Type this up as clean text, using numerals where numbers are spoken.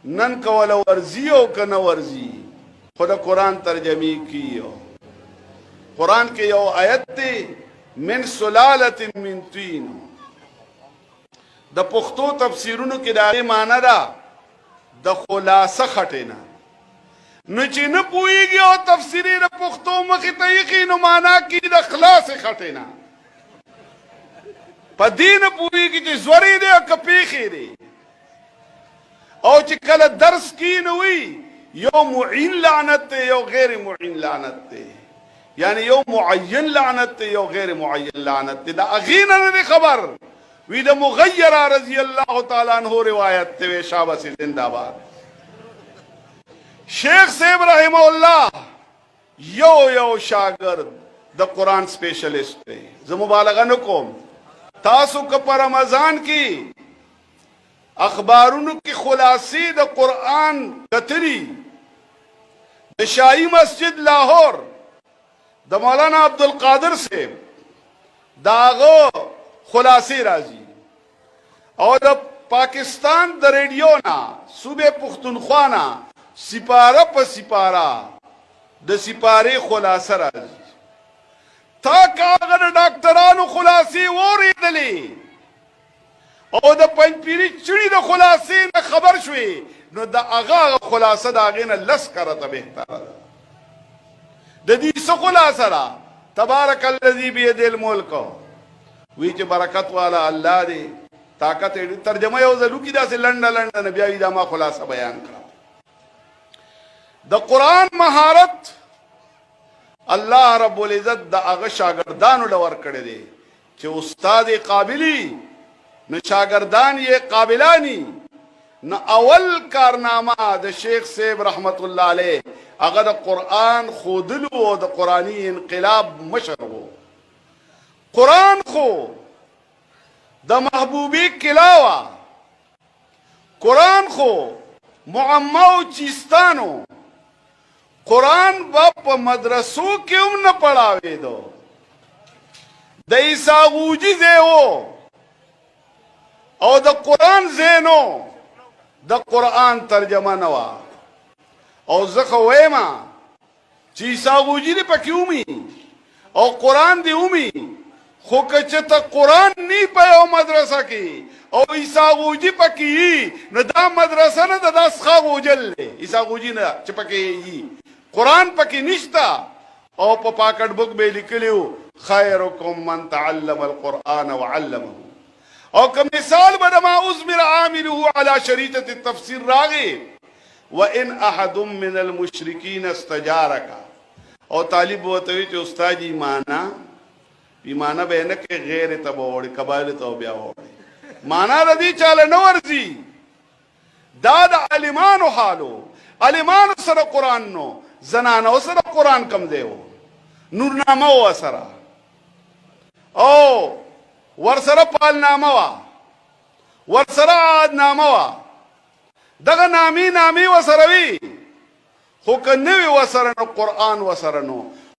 نن کول ورزی او کنه ورزی خود قرآن ترجمی کیو قرآن کې یو آیت دی من سلالت من طین د پښتو تفسیرونو کې دا معنی ده د خلاصه خټینا نو چې نه پوهیږي او تفسیری د پښتو مخې ته یې نو معنا کې د خلاص خټینا په دین پوهیږي چې زوري دی او کپیخي دی او چې کله درس کې نو وي یو معین لعنت دی یو غیر معین لعنت دی یعنی یو معین لعنت دی یو غیر معین لعنت دی دا اغینا نه خبر وی د مغیرہ رضی اللہ تعالی عنہ روایت تے شاباش زندہ باد شیخ صاحب رحمہ اللہ یو شاگرد د قرآن سپیشلسٹ تے ز مبالغہ نکوم تاسو که پر رمضان کی اخبارونو کی خلاصی د قرآن کتری د شاہی مسجد لاہور د مولانا عبدالقادر سے داغو خلاصی راضی اور د پاکستان د ریڈیو نا صوبے پختونخوا نا سپارہ پا سپارہ د سپارے خلاصہ راضی تا کاغذ ڈاکٹرانو خلاصی ووری دلی او د پنجپیری چڑی د خلاصی نا خبر شوی نو د اغا خلاصہ دا غینا لس کرتا بہتر د دیس خلاصہ را تبارک اللذی بید الملک وی چې برکت والا اللہ دے طاقت ترجمه یو ځلو کی دا سے لنډه لنډه نبیاوی دا ما خلاصه بیان کړه د قرآن مهارت الله رب العزت د هغه شاګردانو لور کړی دی چې استاد قابلی نو شاګردان یې قابلانی نو اول کارنامه د شیخ صاحب رحمت الله علیه هغه د قرآن خودلو او د قرآنی انقلاب مشر وو قرآن خو د محبوبی کلاوه قرآن خو معمو چیستانو قرآن با په مدرسو کې هم نه پڑھاوے دو د عیسی غوجی زیو او د قرآن زینو د قرآن ترجمه نوا او زخه ویما چې عیسی غوجی دی پکې اومي او قرآن دی اومي خو کچته قرآن نی په یو مدرسه کې او عیسی غوجی پکې نو دا مدرسه نه د اسخا غوجل عیسی غوجی نه چې پکې قرآن پکې نشتا او په پاکټ بوک به لیکلیو خیرکم من تعلم القرآن وعلمه او که مثال بدما ازمر عامله على شریطة التفسیر راغی وان احد من المشرکین استجارک او طالب وتوی چې استاد ایمانا بینه کې غیر تبوړي قبایل تو بیا وړي معنا ردی چاله نو ورزي دا د عالمانو حالو عالمانو سره قرآن نو زنانو سره قرآن کم دیو نورنامه و سره او ورسره پالنامه وا ورسره عادنامه وا دغه نامی و سره وی خو که نوی و سره نو قرآن و سره نو